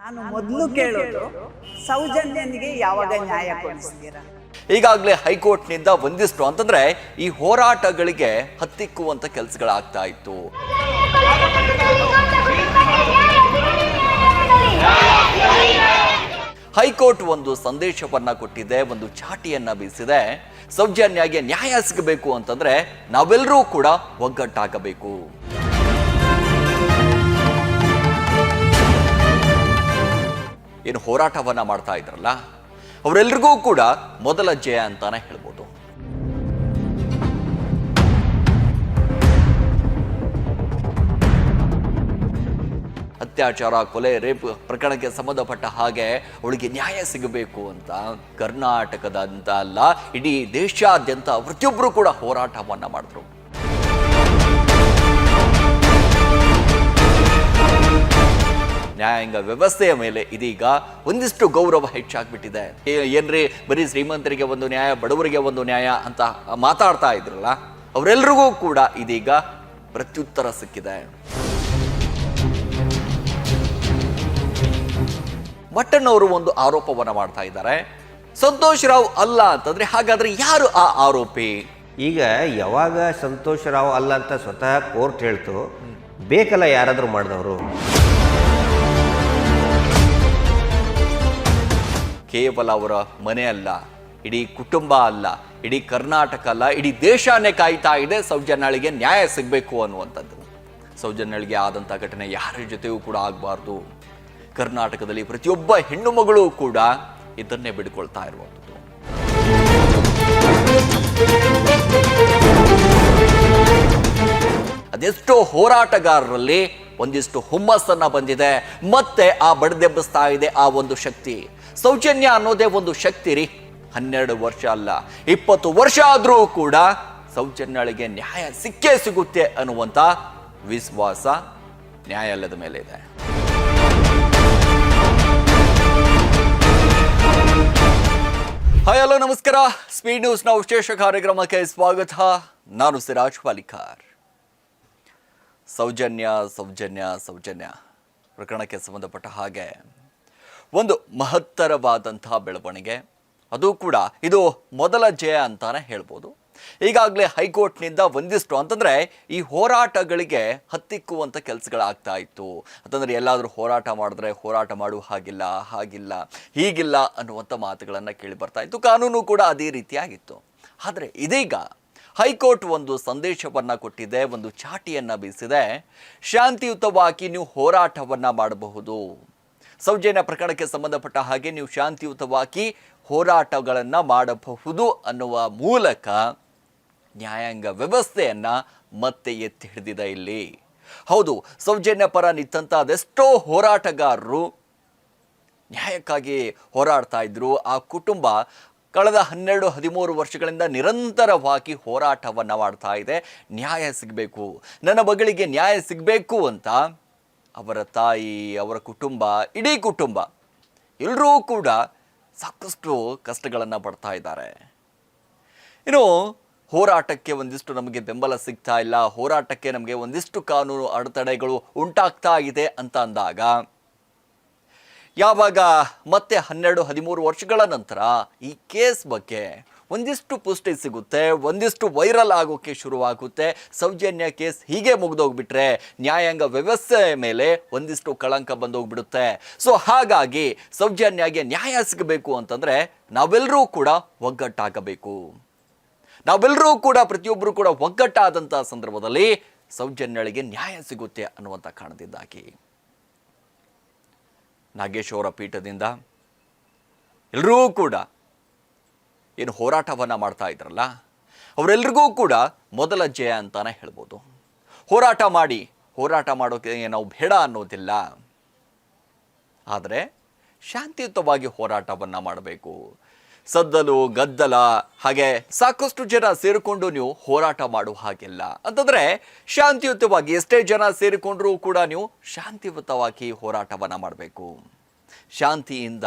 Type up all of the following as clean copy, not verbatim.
ನಾನು ಮೊದಲು ಕೇಳೋದು ಸೌಜನ್ಯನಿಗೆ ಯಾವಾಗ ನ್ಯಾಯ ಕೊಡಿಸ್ತೀರಾ? ಈಗಾಗಲೇ ಹೈಕೋರ್ಟ್ನಿಂದ ಒಂದಿಷ್ಟು ಅಂತಂದ್ರೆ ಈ ಹೋರಾಟಗಳಿಗೆ ಹತ್ತಿಕ್ಕುವಂತ ಕೆಲಸಗಳಾಗ್ತಾ ಇತ್ತು. ಹೈಕೋರ್ಟ್ ಒಂದು ಸಂದೇಶವನ್ನ ಕೊಟ್ಟಿದೆ, ಒಂದು ಚಾಟಿಯನ್ನ ಬೀಸಿದೆ. ಸೌಜನ್ಯಗೆ ನ್ಯಾಯ ಸಿಗಬೇಕು ಅಂತಂದ್ರೆ ನಾವೆಲ್ಲರೂ ಕೂಡ ಒಗ್ಗಟ್ಟಾಗಬೇಕು. ಏನು ಹೋರಾಟವನ್ನ ಮಾಡ್ತಾ ಇದ್ರಲ್ಲ, ಅವರೆಲ್ಲರಿಗೂ ಕೂಡ ಮೊದಲ ಜಯ ಅಂತಾನೆ ಹೇಳ್ಬೋದು. ಅತ್ಯಾಚಾರ, ಕೊಲೆ, ರೇಪ್ ಪ್ರಕರಣಕ್ಕೆ ಸಂಬಂಧಪಟ್ಟ ಹಾಗೆ ಅವಳಿಗೆ ನ್ಯಾಯ ಸಿಗಬೇಕು ಅಂತ ಕರ್ನಾಟಕದಂತ ಅಲ್ಲ, ಇಡೀ ದೇಶಾದ್ಯಂತ ಪ್ರತಿಯೊಬ್ಬರು ಕೂಡ ಹೋರಾಟವನ್ನ ಮಾಡಿದ್ರು. ನ್ಯಾಯಾಂಗ ವ್ಯವಸ್ಥೆಯ ಮೇಲೆ ಇದೀಗ ಒಂದಿಷ್ಟು ಗೌರವ ಹೆಚ್ಚಾಗ್ಬಿಟ್ಟಿದೆ. ಏನ್ರಿ ಬರೀ ಶ್ರೀಮಂತರಿಗೆ ಒಂದು ನ್ಯಾಯ, ಬಡವರಿಗೆ ಒಂದು ನ್ಯಾಯ ಅಂತ ಮಾತಾಡ್ತಾ ಇದ್ರಲ್ಲ, ಅವರೆಲ್ಲರಿಗೂ ಕೂಡ ಇದೀಗ ಪ್ರತ್ಯುತ್ತರ ಸಿಕ್ಕಿದೆ. ಮಟ್ಟನ್ ಅವರು ಒಂದು ಆರೋಪವನ್ನ ಮಾಡ್ತಾ ಇದ್ದಾರೆ. ಸಂತೋಷ್ ರಾವ್ ಅಲ್ಲ ಅಂತಂದ್ರೆ ಹಾಗಾದ್ರೆ ಯಾರು ಆ ಆರೋಪಿ? ಈಗ ಯಾವಾಗ ಸಂತೋಷ್ ರಾವ್ ಅಲ್ಲ ಅಂತ ಸ್ವತಃ ಕೋರ್ಟ್ ಹೇಳ್ತು, ಬೇಕಲ್ಲ ಯಾರಾದ್ರೂ ಮಾಡಿದವರು. ಕೇವಲ ಅವರ ಮನೆ ಅಲ್ಲ, ಇಡೀ ಕುಟುಂಬ ಅಲ್ಲ, ಇಡೀ ಕರ್ನಾಟಕ ಅಲ್ಲ, ಇಡೀ ದೇಶನೇ ಕಾಯ್ತಾ ಇದೆ ಸೌಜನ್ಯಳಿಗೆ ನ್ಯಾಯ ಸಿಗಬೇಕು ಅನ್ನುವಂಥದ್ದು. ಸೌಜನ್ಯಳಿಗೆ ಆದಂಥ ಘಟನೆ ಯಾರ ಜೊತೆಯೂ ಕೂಡ ಆಗಬಾರ್ದು. ಕರ್ನಾಟಕದಲ್ಲಿ ಪ್ರತಿಯೊಬ್ಬ ಹೆಣ್ಣು ಮಗಳು ಕೂಡ ಇದನ್ನೇ ಬಿಡ್ಕೊಳ್ತಾ ಇರುವಂಥದ್ದು. ಅದೆಷ್ಟೋ ಹೋರಾಟಗಾರರಲ್ಲಿ ಒಂದಿಷ್ಟು ಹುಮ್ಮಸ್ಸನ್ನ ಬಂದಿದೆ, ಮತ್ತೆ ಆ ಬಡಿದೆಬ್ಬಿಸ್ತಾ ಇದೆ ಆ ಒಂದು ಶಕ್ತಿ. ಸೌಜನ್ಯ ಅನ್ನೋದೇ ಒಂದು ಶಕ್ತಿ ರೀ. 12 ವರ್ಷ ಅಲ್ಲ, 20 ವರ್ಷ ಆದ್ರೂ ಕೂಡ ಸೌಜನ್ಯಳಿಗೆ ನ್ಯಾಯ ಸಿಕ್ಕೇ ಸಿಗುತ್ತೆ ಅನ್ನುವಂತ ವಿಶ್ವಾಸ ನ್ಯಾಯಾಲಯದ ಮೇಲೆ ಇದೆ. ಹಾಯ್, ಹಲೋ, ನಮಸ್ಕಾರ. ಸ್ಪೀಡ್ ನ್ಯೂಸ್ನ ವಿಶೇಷ ಕಾರ್ಯಕ್ರಮಕ್ಕೆ ಸ್ವಾಗತ. ನಾನು ಸಿರಾಜ್ ವಾಲಿಕಾರ್. ಸೌಜನ್ಯ ಸೌಜನ್ಯ ಸೌಜನ್ಯ ಪ್ರಕರಣಕ್ಕೆ ಸಂಬಂಧಪಟ್ಟ ಹಾಗೆ ಒಂದು ಮಹತ್ತರವಾದಂತಹ ಬೆಳವಣಿಗೆ, ಅದು ಕೂಡ ಇದು ಮೊದಲ ಜಯ ಅಂತಾನೆ ಹೇಳ್ಬೋದು. ಈಗಾಗಲೇ ಹೈಕೋರ್ಟ್ನಿಂದ ಒಂದಿಷ್ಟು ಅಂತಂದ್ರೆ ಈ ಹೋರಾಟಗಳಿಗೆ ಹತ್ತಿಕ್ಕುವಂಥ ಕೆಲಸಗಳಾಗ್ತಾ ಇತ್ತು. ಅಂತಂದ್ರೆ ಎಲ್ಲಾದರೂ ಹೋರಾಟ ಮಾಡಿದ್ರೆ ಹೋರಾಟ ಮಾಡುವ ಹಾಗಿಲ್ಲ ಹೀಗಿಲ್ಲ ಅನ್ನುವಂಥ ಮಾತುಗಳನ್ನು ಕೇಳಿ ಬರ್ತಾ ಇತ್ತು. ಕಾನೂನು ಕೂಡ ಅದೇ ರೀತಿಯಾಗಿತ್ತು. ಆದರೆ ಇದೀಗ ಹೈಕೋರ್ಟ್ ಒಂದು ಸಂದೇಶವನ್ನ ಕೊಟ್ಟಿದೆ, ಒಂದು ಚಾಟಿಯನ್ನ ಬೀಸಿದೆ. ಶಾಂತಿಯುತವಾಗಿ ನೀವು ಹೋರಾಟವನ್ನ ಮಾಡಬಹುದು. ಸೌಜನ್ಯ ಪ್ರಕರಣಕ್ಕೆ ಸಂಬಂಧಪಟ್ಟ ಹಾಗೆ ನೀವು ಶಾಂತಿಯುತವಾಗಿ ಹೋರಾಟಗಳನ್ನ ಮಾಡಬಹುದು ಅನ್ನುವ ಮೂಲಕ ನ್ಯಾಯಾಂಗ ವ್ಯವಸ್ಥೆಯನ್ನ ಮತ್ತೆ ಎತ್ತಿ ಹಿಡಿದಿದೆ ಇಲ್ಲಿ. ಹೌದು, ಸೌಜನ್ಯ ಪರ ನಿಂತ ಅದೆಷ್ಟೋ ಹೋರಾಟಗಾರರು ನ್ಯಾಯಕ್ಕಾಗಿ ಹೋರಾಡ್ತಾ ಇದ್ರು. ಆ ಕುಟುಂಬ ಕಳೆದ 12-13 ವರ್ಷಗಳಿಂದ ನಿರಂತರವಾಗಿ ಹೋರಾಟವನ್ನು ಮಾಡ್ತಾ ಇದೆ. ನ್ಯಾಯ ಸಿಗಬೇಕು, ನನ್ನ ಮಗಳಿಗೆ ನ್ಯಾಯ ಸಿಗಬೇಕು ಅಂತ ಅವರ ತಾಯಿ, ಅವರ ಕುಟುಂಬ, ಇಡೀ ಕುಟುಂಬ ಎಲ್ಲರೂ ಕೂಡ ಸಾಕಷ್ಟು ಕಷ್ಟಗಳನ್ನು ಪಡ್ತಾ ಇದ್ದಾರೆ. ಇನ್ನು ಹೋರಾಟಕ್ಕೆ ಒಂದಿಷ್ಟು ನಮಗೆ ಬೆಂಬಲ ಸಿಗ್ತಾ ಇಲ್ಲ, ಹೋರಾಟಕ್ಕೆ ನಮಗೆ ಒಂದಿಷ್ಟು ಕಾನೂನು ಅಡೆತಡೆಗಳು ಉಂಟಾಗ್ತಾ ಇದೆ ಅಂತ ಅಂದಾಗ ಯಾವಾಗ ಮತ್ತೆ 12-13 ವರ್ಷಗಳ ನಂತರ ಈ ಕೇಸ್ ಬಗ್ಗೆ ಒಂದಿಷ್ಟು ಪುಷ್ಟಿ ಸಿಗುತ್ತೆ, ಒಂದಿಷ್ಟು ವೈರಲ್ ಆಗೋಕ್ಕೆ ಶುರುವಾಗುತ್ತೆ. ಸೌಜನ್ಯ ಕೇಸ್ ಹೀಗೆ ಮುಗಿದೋಗ್ಬಿಟ್ರೆ ನ್ಯಾಯಾಂಗ ವ್ಯವಸ್ಥೆ ಮೇಲೆ ಒಂದಿಷ್ಟು ಕಳಂಕ ಬಂದೋಗ್ಬಿಡುತ್ತೆ. ಸೊ ಹಾಗಾಗಿ ಸೌಜನ್ಯಗೆ ನ್ಯಾಯ ಸಿಗಬೇಕು ಅಂತಂದ್ರೆ ನಾವೆಲ್ಲರೂ ಕೂಡ ಒಗ್ಗಟ್ಟಾಗಬೇಕು. ನಾವೆಲ್ಲರೂ ಕೂಡ ಪ್ರತಿಯೊಬ್ಬರು ಕೂಡ ಒಗ್ಗಟ್ಟಾದಂಥ ಸಂದರ್ಭದಲ್ಲಿ ಸೌಜನ್ಯಳಿಗೆ ನ್ಯಾಯ ಸಿಗುತ್ತೆ ಅನ್ನುವಂಥ ಕಾರಣದಿಂದಾಗಿ ನಾಗೇಶ್ ಅವರ ಪೀಠದಿಂದ ಎಲ್ಲರೂ ಕೂಡ ಏನು ಹೋರಾಟವನ್ನು ಮಾಡ್ತಾ ಇದ್ರಲ್ಲ, ಅವರೆಲ್ಲರಿಗೂ ಕೂಡ ಮೊದಲ ಜಯ ಅಂತಾನೆ ಹೇಳ್ಬೋದು. ಹೋರಾಟ ಮಾಡೋಕೆ ನಾವು ಬೇಡ ಅನ್ನೋದಿಲ್ಲ, ಆದರೆ ಶಾಂತಿಯುತವಾಗಿ ಹೋರಾಟವನ್ನು ಮಾಡಬೇಕು. ಸದ್ದಲು ಗದ್ದಲ ಹಾಗೆ ಸಾಕಷ್ಟು ಜನ ಸೇರಿಕೊಂಡು ನೀವು ಹೋರಾಟ ಮಾಡುವ ಹಾಗಿಲ್ಲ. ಅಂತಂದ್ರೆ ಶಾಂತಿಯುತವಾಗಿ ಎಷ್ಟೇ ಜನ ಸೇರಿಕೊಂಡ್ರೂ ಕೂಡ ನೀವು ಶಾಂತಿಯುತವಾಗಿ ಹೋರಾಟವನ್ನು ಮಾಡಬೇಕು. ಶಾಂತಿಯಿಂದ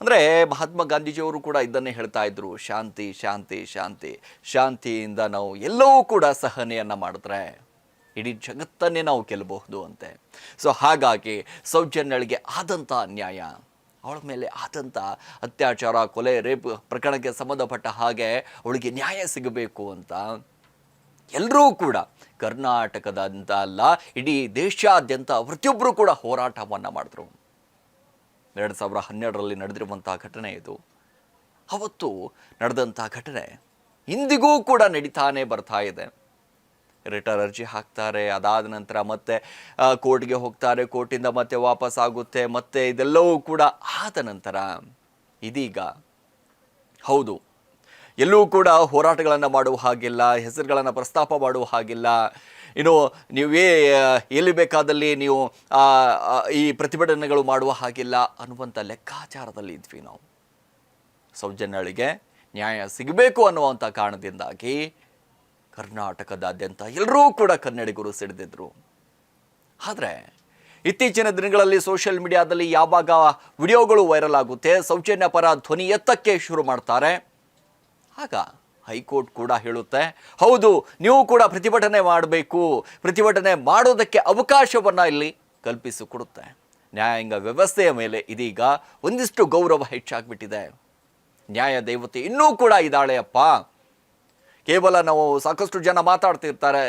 ಅಂದರೆ ಮಹಾತ್ಮ ಗಾಂಧೀಜಿಯವರು ಕೂಡ ಇದನ್ನೇ ಹೇಳ್ತಾ ಇದ್ರು, ಶಾಂತಿ ಶಾಂತಿ ಶಾಂತಿ. ಶಾಂತಿಯಿಂದ ನಾವು ಎಲ್ಲವೂ ಕೂಡ ಸಹನೆಯನ್ನು ಮಾಡಿದ್ರೆ ಇಡೀ ಜಗತ್ತನ್ನೇ ನಾವು ಗೆಲ್ಲಬಹುದು ಅಂತೆ. ಸೊ ಹಾಗಾಗಿ ಸೌಜನ್ಯಳಿಗೆ ಆದಂಥ ಅನ್ಯಾಯ, ಅವಳ ಮೇಲೆ ಆದಂಥ ಅತ್ಯಾಚಾರ, ಕೊಲೆ, ರೇಪ್ ಪ್ರಕರಣಕ್ಕೆ ಸಂಬಂಧಪಟ್ಟ ಹಾಗೆ ಅವಳಿಗೆ ನ್ಯಾಯ ಸಿಗಬೇಕು ಅಂತ ಎಲ್ಲರೂ ಕೂಡ ಕರ್ನಾಟಕದಂತ ಅಲ್ಲ ಇಡೀ ದೇಶಾದ್ಯಂತ ಪ್ರತಿಯೊಬ್ಬರು ಕೂಡ ಹೋರಾಟವನ್ನು ಮಾಡಿದ್ರು. 2012ರಲ್ಲಿ ನಡೆದಿರುವಂಥ ಘಟನೆ ಇದು. ಅವತ್ತು ನಡೆದಂಥ ಘಟನೆ ಇಂದಿಗೂ ಕೂಡ ನಡೀತಾನೆ ಬರ್ತಾ ಇದೆ. ರಿಟರ್ನ್ ಅರ್ಜಿ ಹಾಕ್ತಾರೆ, ಅದಾದ ನಂತರ ಮತ್ತೆ ಕೋರ್ಟ್ಗೆ ಹೋಗ್ತಾರೆ, ಕೋರ್ಟಿಂದ ಮತ್ತೆ ವಾಪಸ್ ಆಗುತ್ತೆ, ಮತ್ತೆ ಇದೆಲ್ಲವೂ ಕೂಡ ಆದ ನಂತರ ಇದೀಗ ಹೌದು ಎಲ್ಲೂ ಕೂಡ ಹೋರಾಟಗಳನ್ನು ಮಾಡುವ ಹಾಗಿಲ್ಲ, ಹೆಸರುಗಳನ್ನು ಪ್ರಸ್ತಾಪ ಮಾಡುವ ಹಾಗಿಲ್ಲ, ಇನ್ನು ನೀವೇ ಎಲ್ಲಿ ಬೇಕಾದಲ್ಲಿ ನೀವು ಈ ಪ್ರತಿಭಟನೆಗಳು ಮಾಡುವ ಹಾಗಿಲ್ಲ ಅನ್ನುವಂಥ ಲೆಕ್ಕಾಚಾರದಲ್ಲಿ ಇದ್ವಿ ನಾವು. ಸೌಜನ್ಯಳಿಗೆ ನ್ಯಾಯ ಸಿಗಬೇಕು ಅನ್ನುವಂಥ ಕಾರಣದಿಂದಾಗಿ ಕರ್ನಾಟಕದಾದ್ಯಂತ ಎಲ್ಲರೂ ಕೂಡ ಕನ್ನಡಿಗರು ಸಿಡಿದಿದ್ರು. ಆದರೆ ಇತ್ತೀಚಿನ ದಿನಗಳಲ್ಲಿ ಸೋಷಿಯಲ್ ಮೀಡಿಯಾದಲ್ಲಿ ಯಾವಾಗ ವಿಡಿಯೋಗಳು ವೈರಲ್ ಆಗುತ್ತೆ, ಸೌಜನ್ಯ ಪರ ಧ್ವನಿ ಎತ್ತಕ್ಕೆ ಶುರು ಮಾಡ್ತಾರೆ, ಆಗ ಹೈಕೋರ್ಟ್ ಕೂಡ ಹೇಳುತ್ತೆ, ಹೌದು ನೀವು ಕೂಡ ಪ್ರತಿಭಟನೆ ಮಾಡಬೇಕು, ಪ್ರತಿಭಟನೆ ಮಾಡೋದಕ್ಕೆ ಅವಕಾಶವನ್ನು ಇಲ್ಲಿ ಕಲ್ಪಿಸಿಕೊಡುತ್ತೆ. ನ್ಯಾಯಾಂಗ ವ್ಯವಸ್ಥೆಯ ಮೇಲೆ ಇದೀಗ ಒಂದಿಷ್ಟು ಗೌರವ ಹೆಚ್ಚಾಗ್ಬಿಟ್ಟಿದೆ. ನ್ಯಾಯ ದೇವತೆ ಇನ್ನೂ ಕೂಡ ಇದ್ದಾಳೆ ಅಪ್ಪ. ಕೇವಲ ನಾವು ಸಾಕಷ್ಟು ಜನ ಮಾತಾಡ್ತಿರ್ತಾರೆ,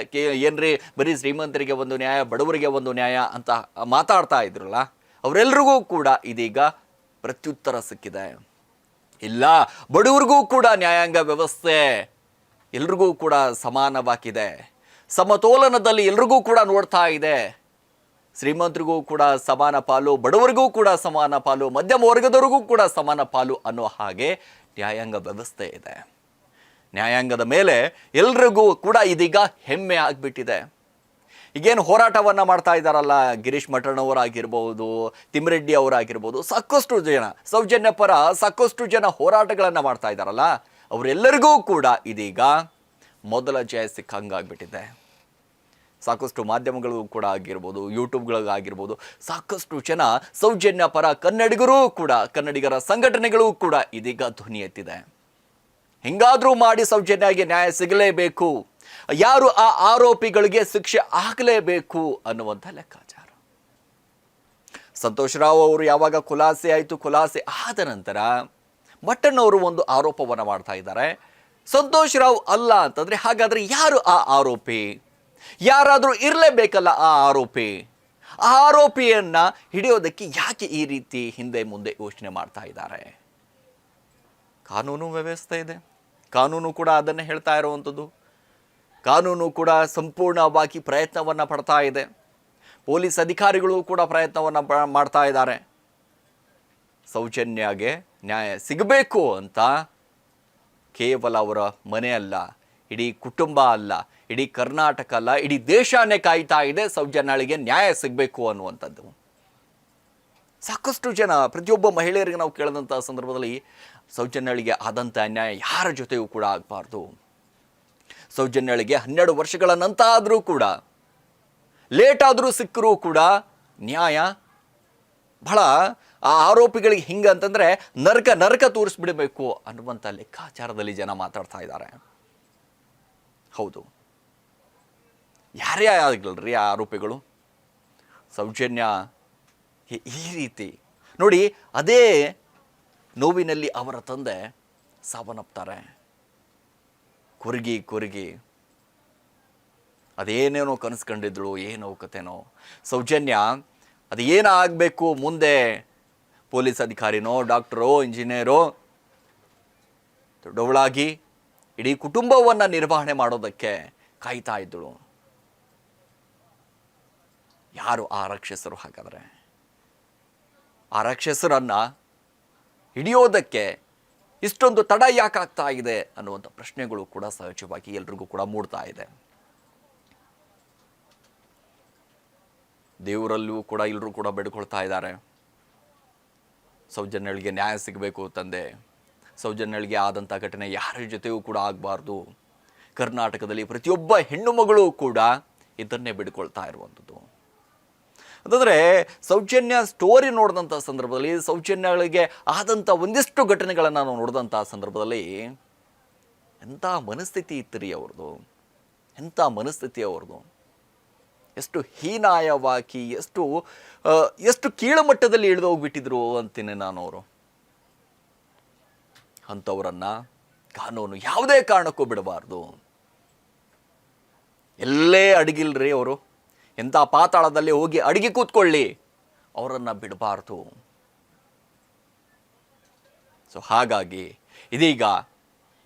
ಏನ್ರಿ ಬರೀ ಶ್ರೀಮಂತರಿಗೆ ಒಂದು ನ್ಯಾಯ, ಬಡವರಿಗೆ ಒಂದು ನ್ಯಾಯ ಅಂತ ಮಾತಾಡ್ತಾ ಇದ್ರಲ್ಲ, ಅವರೆಲ್ರಿಗೂ ಕೂಡ ಇದೀಗ ಪ್ರತ್ಯುತ್ತರ ಸಿಕ್ಕಿದೆ. ಇಲ್ಲ, ಬಡವರಿಗೂ ಕೂಡ ನ್ಯಾಯಾಂಗ ವ್ಯವಸ್ಥೆ ಎಲ್ರಿಗೂ ಕೂಡ ಸಮಾನವಾಗಿದೆ, ಸಮತೋಲನದಲ್ಲಿ ಎಲ್ರಿಗೂ ಕೂಡ ನೋಡ್ತಾ ಇದೆ. ಶ್ರೀಮಂತರಿಗೂ ಕೂಡ ಸಮಾನ ಪಾಲು, ಬಡವರಿಗೂ ಕೂಡ ಸಮಾನ ಪಾಲು, ಮಧ್ಯಮ ವರ್ಗದವರಿಗೂ ಕೂಡ ಸಮಾನ ಪಾಲು ಅನ್ನೋ ಹಾಗೆ ನ್ಯಾಯಾಂಗ ವ್ಯವಸ್ಥೆ ಇದೆ. ನ್ಯಾಯಾಂಗದ ಮೇಲೆ ಎಲ್ರಿಗೂ ಕೂಡ ಇದೀಗ ಹೆಮ್ಮೆ ಆಗಿಬಿಟ್ಟಿದೆ. ಈಗೇನು ಹೋರಾಟವನ್ನು ಮಾಡ್ತಾ ಇದ್ದಾರಲ್ಲ, ಗಿರೀಶ್ ಮಠಣ್ಣವರಾಗಿರ್ಬೋದು, ತಿಮ್ಮಿರೆಡ್ಡಿ ಅವರಾಗಿರ್ಬೋದು, ಸಾಕಷ್ಟು ಜನ ಸೌಜನ್ಯ ಪರ ಸಾಕಷ್ಟು ಜನ ಹೋರಾಟಗಳನ್ನು ಮಾಡ್ತಾ ಇದ್ದಾರಲ್ಲ, ಅವರೆಲ್ಲರಿಗೂ ಕೂಡ ಇದೀಗ ಮೊದಲ ಜಯ ಸಿಕ್ಕಂಗಾಗ್ಬಿಟ್ಟಿದೆ. ಸಾಕಷ್ಟು ಮಾಧ್ಯಮಗಳು ಕೂಡ ಆಗಿರ್ಬೋದು, ಯೂಟ್ಯೂಬ್ಗಳಿಗಾಗಿರ್ಬೋದು, ಸಾಕಷ್ಟು ಜನ ಸೌಜನ್ಯ ಪರ ಕನ್ನಡಿಗರೂ ಕೂಡ, ಕನ್ನಡಿಗರ ಸಂಘಟನೆಗಳು ಕೂಡ ಇದೀಗ ಧ್ವನಿ ಎತ್ತಿದೆ. ಹೆಂಗಾದ್ರೂ ಮಾಡಿ ಸೌಜನ್ಯಗೆ ನ್ಯಾಯ ಸಿಗಲೇಬೇಕು, ಯಾರು ಆ ಆರೋಪಿಗಳಿಗೆ ಶಿಕ್ಷೆ ಆಗಲೇಬೇಕು ಅನ್ನುವಂಥ ಲೆಕ್ಕಾಚಾರ. ಸಂತೋಷ್ ರಾವ್ ಅವರು ಯಾವಾಗ ಖುಲಾಸೆ ಆಯಿತು, ಖುಲಾಸೆ ಆದ ನಂತರ ಮಟ್ಟಣ್ಣವರು ಒಂದು ಆರೋಪವನ್ನು ಮಾಡ್ತಾ ಇದ್ದಾರೆ. ಸಂತೋಷ್ ರಾವ್ ಅಲ್ಲ ಅಂತಂದ್ರೆ ಹಾಗಾದ್ರೆ ಯಾರು ಆ ಆರೋಪಿ? ಯಾರಾದರೂ ಇರಲೇಬೇಕಲ್ಲ ಆ ಆರೋಪಿ. ಆ ಆರೋಪಿಯನ್ನ ಹಿಡಿಯೋದಕ್ಕೆ ಯಾಕೆ ಈ ರೀತಿ ಹಿಂದೆ ಮುಂದೆ ಯೋಚನೆ ಮಾಡ್ತಾ ಇದ್ದಾರೆ? ಕಾನೂನು ವ್ಯವಸ್ಥೆ ಇದೆ, ಕಾನೂನು ಕೂಡ ಅದನ್ನೇ ಹೇಳ್ತಾ ಇರುವಂಥದ್ದು. ಕಾನೂನು ಕೂಡ ಸಂಪೂರ್ಣವಾಗಿ ಪ್ರಯತ್ನವನ್ನು ಪಡ್ತಾ ಇದೆ. ಪೊಲೀಸ್ ಅಧಿಕಾರಿಗಳು ಕೂಡ ಪ್ರಯತ್ನವನ್ನು ಮಾಡ್ತಾ ಇದ್ದಾರೆ. ಸೌಜನ್ಯಗೆ ನ್ಯಾಯ ಸಿಗಬೇಕು ಅಂತ ಕೇವಲ ಅವರ ಮನೆ ಅಲ್ಲ, ಇಡೀ ಕುಟುಂಬ ಅಲ್ಲ, ಇಡೀ ಕರ್ನಾಟಕ ಅಲ್ಲ, ಇಡೀ ದೇಶನೇ ಕಾಯ್ತಾ ಇದೆ ಸೌಜನ್ಯಳಿಗೆ ನ್ಯಾಯ ಸಿಗಬೇಕು ಅನ್ನುವಂಥದ್ದು. ಸಾಕಷ್ಟು ಜನ, ಪ್ರತಿಯೊಬ್ಬ ಮಹಿಳೆಯರಿಗೆ ನಾವು ಕೇಳಿದಂಥ ಸಂದರ್ಭದಲ್ಲಿ ಸೌಜನ್ಯಳಿಗೆ ಆದಂಥ ಅನ್ಯಾಯ ಯಾರ ಜೊತೆಯೂ ಕೂಡ ಆಗಬಾರ್ದು. ಸೌಜನ್ಯಳಿಗೆ 12 ವರ್ಷಗಳ ನಂತರ ಆದರೂ ಕೂಡ, ಲೇಟ್ ಆದರೂ ಸಿಕ್ಕರೂ ಕೂಡ ನ್ಯಾಯ ಬಹಳ ಆ ಆರೋಪಿಗಳಿಗೆ ಹಿಂಗಂತಂದರೆ ನರಕ ತೋರಿಸ್ಬಿಡಬೇಕು ಅನ್ನುವಂಥ ಲೆಕ್ಕಾಚಾರದಲ್ಲಿ ಜನ ಮಾತಾಡ್ತಾ ಇದ್ದಾರೆ. ಹೌದು, ಯಾರೇ ಆಗಲ್ರಿ ಆ ಆರೋಪಿಗಳು. ಸೌಜನ್ಯ ಈ ರೀತಿ ನೋಡಿ, ಅದೇ ನೋವಿನಲ್ಲಿ ಅವರ ತಂದೆ ಸಾವನ್ನಪ್ತಾರೆ. ಕೊರಗಿ ಅದೇನೇನೋ ಕನಸ್ಕೊಂಡಿದ್ಳು, ಏನೋ ಕತೆನೋ. ಸೌಜನ್ಯ ಅದು ಏನಾಗಬೇಕು ಮುಂದೆ, ಪೊಲೀಸ್ ಅಧಿಕಾರಿನೋ, ಡಾಕ್ಟರೋ, ಇಂಜಿನಿಯರೋ, ದೊಡ್ಡವಳಾಗಿ ಇಡೀ ಕುಟುಂಬವನ್ನು ನಿರ್ವಹಣೆ ಮಾಡೋದಕ್ಕೆ ಕಾಯ್ತಾ ಇದ್ದಳು. ಯಾರು ಆ ರಾಕ್ಷಸರು? ಹಾಗಾದರೆ ಆ ರಾಕ್ಷಸರನ್ನು ಹಿಡಿಯೋದಕ್ಕೆ ಇಷ್ಟೊಂದು ತಡ ಯಾಕಾಗ್ತಾ ಇದೆ ಅನ್ನುವಂಥ ಪ್ರಶ್ನೆಗಳು ಕೂಡ ಸಹಜವಾಗಿ ಎಲ್ರಿಗೂ ಕೂಡ ಮೂಡ್ತಾ ಇದೆ. ದೇವರಲ್ಲೂ ಕೂಡ ಎಲ್ಲರೂ ಕೂಡ ಬೇಡ್ಕೊಳ್ತಾ ಇದ್ದಾರೆ, ಸೌಜನ್ಯಳಿಗೆ ನ್ಯಾಯ ಸಿಗಬೇಕು ತಂದೆ, ಸೌಜನ್ಯಳಿಗೆ ಆದಂಥ ಘಟನೆ ಯಾರ ಜೊತೆಯೂ ಕೂಡ ಆಗಬಾರ್ದು. ಕರ್ನಾಟಕದಲ್ಲಿ ಪ್ರತಿಯೊಬ್ಬ ಹೆಣ್ಣು ಮಗಳು ಕೂಡ ಇದನ್ನೇ ಬೇಡ್ಕೊಳ್ತಾ ಇರುವಂಥದ್ದು. ಅಂತಂದರೆ ಸೌಜನ್ಯ ಸ್ಟೋರಿ ನೋಡಿದಂಥ ಸಂದರ್ಭದಲ್ಲಿ, ಸೌಜನ್ಯಗಳಿಗೆ ಆದಂಥ ಒಂದಿಷ್ಟು ಘಟನೆಗಳನ್ನು ನಾವು ನೋಡಿದಂಥ ಸಂದರ್ಭದಲ್ಲಿ ಎಂಥ ಮನಸ್ಥಿತಿ ಇತ್ತು ರೀ ಅವ್ರದ್ದು, ಎಂಥ ಮನಸ್ಥಿತಿ ಅವ್ರದ್ದು. ಎಷ್ಟು ಹೀನಾಯವಾಗಿ ಎಷ್ಟು ಕೀಳುಮಟ್ಟದಲ್ಲಿ ಇಳಿದು ಹೋಗ್ಬಿಟ್ಟಿದ್ರು ಅಂತೀನಿ ನಾನು. ಅವರು ಅಂಥವ್ರನ್ನ ಕಾನೂನು ಯಾವುದೇ ಕಾರಣಕ್ಕೂ ಬಿಡಬಾರ್ದು. ಎಲ್ಲೇ ಅಡಗಿಲ್ರಿ ಅವರು, ಎಂಥ ಪಾತಾಳದಲ್ಲಿ ಹೋಗಿ ಅಡಗಿ ಕೂತ್ಕೊಳ್ಳಿ, ಅವರನ್ನು ಬಿಡಬಾರ್ದು. ಸೊ ಹಾಗಾಗಿ ಇದೀಗ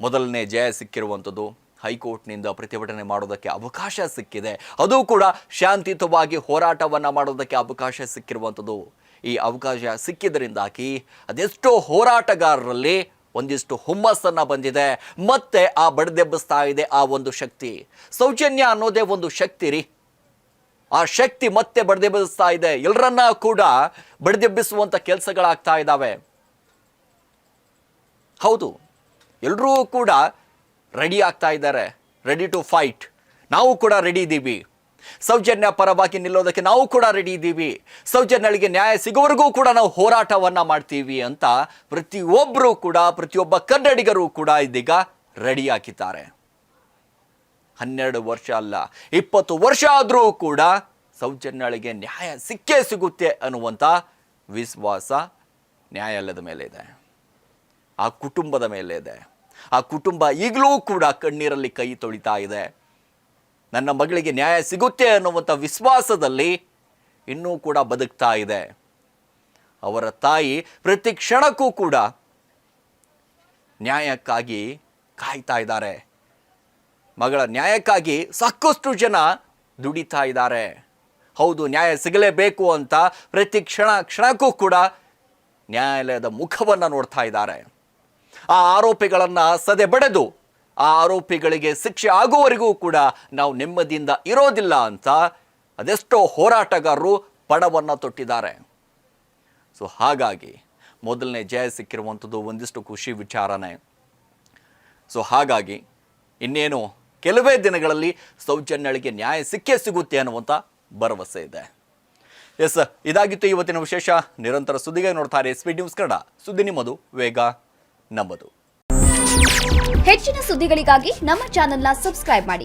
ಮೊದಲನೇ ಜಯ ಸಿಕ್ಕಿರುವಂಥದ್ದು. ಹೈಕೋರ್ಟ್ನಿಂದ ಪ್ರತಿಭಟನೆ ಮಾಡೋದಕ್ಕೆ ಅವಕಾಶ ಸಿಕ್ಕಿದೆ. ಅದು ಕೂಡ ಶಾಂತಿಯುತವಾಗಿ ಹೋರಾಟವನ್ನು ಮಾಡೋದಕ್ಕೆ ಅವಕಾಶ ಸಿಕ್ಕಿರುವಂಥದ್ದು. ಈ ಅವಕಾಶ ಸಿಕ್ಕಿದ್ರಿಂದಾಗಿ ಅದೆಷ್ಟೋ ಹೋರಾಟಗಾರರಲ್ಲಿ ಒಂದಿಷ್ಟು ಹುಮ್ಮಸ್ಸನ್ನು ಬಂದಿದೆ. ಮತ್ತೆ ಆ ಬಡಿದೆಬ್ಬಿಸ್ತಾ ಇದೆ ಆ ಒಂದು ಶಕ್ತಿ. ಸೌಜನ್ಯ ಅನ್ನೋದೇ ಒಂದು ಶಕ್ತಿ ರೀ. ಆ ಶಕ್ತಿ ಮತ್ತೆ ಬಡಿದೆಬ್ಬಿಸ್ತಾ ಇದೆ. ಎಲ್ಲರನ್ನ ಕೂಡ ಬಡಿದೆಬ್ಬಿಸುವಂಥ ಕೆಲಸಗಳಾಗ್ತಾ ಇದ್ದಾವೆ. ಹೌದು, ಎಲ್ಲರೂ ಕೂಡ ರೆಡಿ ಆಗ್ತಾ ಇದ್ದಾರೆ, ರೆಡಿ ಟು ಫೈಟ್. ನಾವು ಕೂಡ ರೆಡಿ ಇದ್ದೀವಿ. ಸೌಜನ್ಯ ಪರವಾಗಿ ನಿಲ್ಲೋದಕ್ಕೆ ನಾವು ಕೂಡ ರೆಡಿ ಇದ್ದೀವಿ. ಸೌಜನ್ಯಳಿಗೆ ನ್ಯಾಯ ಸಿಗೋವರೆಗೂ ಕೂಡ ನಾವು ಹೋರಾಟವನ್ನು ಮಾಡ್ತೀವಿ ಅಂತ ಪ್ರತಿಯೊಬ್ಬರು ಕೂಡ, ಪ್ರತಿಯೊಬ್ಬ ಕನ್ನಡಿಗರು ಕೂಡ ಇದೀಗ ರೆಡಿ ಆಗಿದ್ದಾರೆ. 12 ವರ್ಷ ಅಲ್ಲ, 20 ವರ್ಷ ಆದರೂ ಕೂಡ ಸೌಜನ್ಯಳಿಗೆ ನ್ಯಾಯ ಸಿಕ್ಕೇ ಸಿಗುತ್ತೆ ಅನ್ನುವಂಥ ವಿಶ್ವಾಸ ನ್ಯಾಯಾಲಯದ ಮೇಲೆ ಇದೆ, ಆ ಕುಟುಂಬದ ಮೇಲೆ ಇದೆ. ಆ ಕುಟುಂಬ ಈಗಲೂ ಕೂಡ ಕಣ್ಣೀರಲ್ಲಿ ಕೈ ತೊಳಿತಾ ಇದೆ. ನನ್ನ ಮಗಳಿಗೆ ನ್ಯಾಯ ಸಿಗುತ್ತೆ ಅನ್ನುವಂಥ ವಿಶ್ವಾಸದಲ್ಲಿ ಇನ್ನೂ ಕೂಡ ಬದುಕ್ತಾ ಇದೆ. ಅವರ ತಾಯಿ ಪ್ರತಿ ಕ್ಷಣಕ್ಕೂ ಕೂಡ ನ್ಯಾಯಕ್ಕಾಗಿ ಕಾಯ್ತಾ ಇದ್ದಾರೆ. ಮಗಳ ನ್ಯಾಯಕ್ಕಾಗಿ ಸಾಕಷ್ಟು ಜನ ದುಡಿತಾ ಇದ್ದಾರೆ. ಹೌದು, ನ್ಯಾಯ ಸಿಗಲೇಬೇಕು ಅಂತ ಪ್ರತಿ ಕ್ಷಣಕ್ಕೂ ಕೂಡ ನ್ಯಾಯಾಲಯದ ಮುಖವನ್ನು ನೋಡ್ತಾ ಇದ್ದಾರೆ. ಆ ಆರೋಪಿಗಳನ್ನು ಸದೆ ಬಡೆದು ಆ ಆರೋಪಿಗಳಿಗೆ ಶಿಕ್ಷೆ ಆಗುವವರೆಗೂ ಕೂಡ ನಾವು ನೆಮ್ಮದಿಯಿಂದ ಇರೋದಿಲ್ಲ ಅಂತ ಅದೆಷ್ಟೋ ಹೋರಾಟಗಾರರು ಪಣವನ್ನು ತೊಟ್ಟಿದ್ದಾರೆ. ಸೊ ಹಾಗಾಗಿ ಮೊದಲನೇ ಜಯ ಸಿಕ್ಕಿರುವಂಥದ್ದು ಒಂದಿಷ್ಟು ಖುಷಿ ವಿಚಾರನೇ. ಸೊ ಹಾಗಾಗಿ ಇನ್ನೇನು ಕೆಲವೇ ದಿನಗಳಲ್ಲಿ ಸೌಜನ್ಯಳಿಗೆ ನ್ಯಾಯ ಸಿಕ್ಕೇ ಸಿಗುತ್ತೆ ಅನ್ನುವಂಥ ಭರವಸೆ ಇದೆ. ಎಸ್, ಇದಾಗಿತ್ತು ಇವತ್ತಿನ ವಿಶೇಷ. ನಿರಂತರ ಸುದ್ದಿಗೆ ನೋಡ್ತಾರೆ SP ನ್ಯೂಸ್ ಕನ್ನಡ. ಸುದ್ದಿ ನಿಮ್ಮದು, ವೇಗ ನಮ್ಮದು. ಹೆಚ್ಚಿನ ಸುದ್ದಿಗಳಿಗಾಗಿ ನಮ್ಮ ಚಾನೆಲ್ನ ಸಬ್ಸ್ಕ್ರೈಬ್ ಮಾಡಿ.